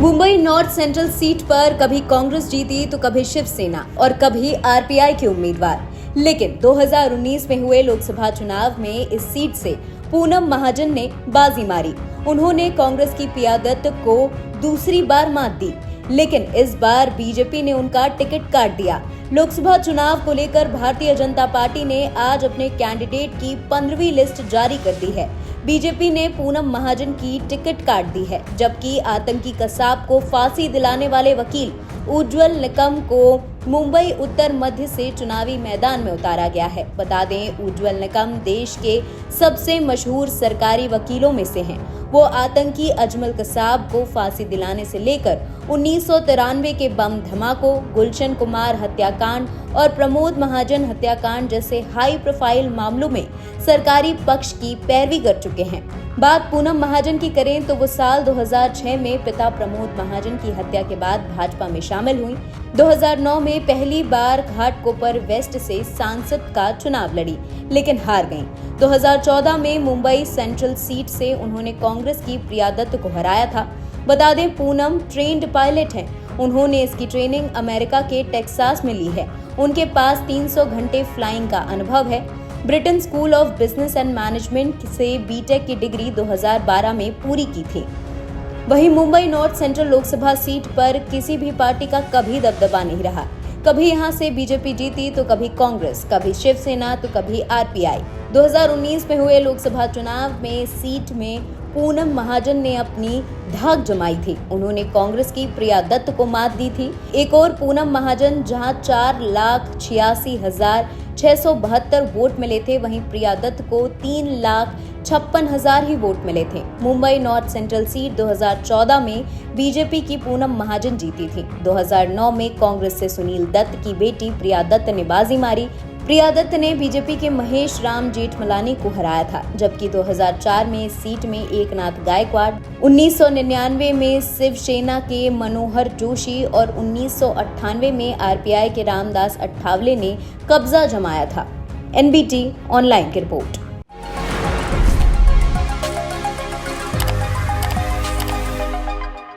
Mumbai north central seat पर कभी कांग्रेस जीती तो कभी शिवसेना और कभी आरपीआई के उम्मीदवार। लेकिन 2019 में हुए लोकसभा चुनाव में इस सीट से पूनम महाजन ने बाजी मारी। उन्होंने कांग्रेस की क़ियादत को दूसरी बार मात दी, लेकिन इस बार बीजेपी ने उनका टिकट काट दिया। लोकसभा चुनाव को लेकर भारतीय जनता पार्टी ने आज अपने कैंडिडेट की 15वीं लिस्ट जारी कर दी है। बीजेपी ने पूनम महाजन की टिकट काट दी है, जबकि आतंकी कसाब को फांसी दिलाने वाले वकील उज्ज्वल निकम को मुंबई उत्तर मध्य से चुनावी मैदान में उतारा गया है। बता दें, उज्ज्वल निकम देश के सबसे मशहूर सरकारी वकीलों में से हैं। वो आतंकी अजमल कसाब को फांसी दिलाने से लेकर 1993 के बम धमाकों, गुलशन कुमार हत्याकांड और प्रमोद महाजन हत्याकांड जैसे हाई प्रोफाइल मामलों में सरकारी पक्ष की पैरवी कर चुके हैं। बात पूनम महाजन की करें तो वो साल 2006 में पिता प्रमोद महाजन की हत्या के बाद भाजपा में शामिल हुई। 2009 में पहली बार घाटकोपर वेस्ट से सांसद का चुनाव लड़ी, लेकिन हार गईं। 2014 में मुंबई सेंट्रल सीट से उन्होंने कांग्रेस की प्रिया दत्त को हराया था। बता दें, पूनम ट्रेन्ड पायलट हैं। उन्होंने इसकी ट्रेनिंग अमेरिका के टेक्सास में ली है। उनके पास 300 घंटे फ्लाइंग का अनुभव है। Britain school of business and management से बीटेक की डिग्री 2012 में पूरी की थी। वहीं Mumbai north central Lok Sabha seat पर किसी भी पार्टी का कभी दबदबा नहीं रहा। कभी यहां से बीजेपी जीती तो कभी कांग्रेस, कभी शिवसेना तो कभी आरपीआई। 2019 में हुए लोकसभा चुनाव में सीट में पूनम महाजन ने अपनी धाक जमाई थी। उन्होंने कांग्रेस की प्रिया दत्त को मात दी थी। एक और पूनम महाजन जहां 4,86,672 वोट मिले थे, वहीं प्रिया दत्त को 3,56,000 ही वोट मिले थे। मुंबई नॉर्थ सेंट्रल सीट 2014 में बीजेपी की पूनम महाजन जीती थी। 2009 में कांग्रेस से सुनील दत्त की बेटी प्रिया दत्त ने बाजी मारी। प्रिया दत्त ने बीजेपी के महेश राम जेठमलानी को हराया था, जबकि 2004 में इस सीट में एकनाथ गायकवाड़, 1999 में शिवसेना के मनोहर जोशी और 1998 में आरपीआई के रामदास अठावले ने कब्जा जमाया था। एनबीटी ऑनलाइन की रिपोर्ट।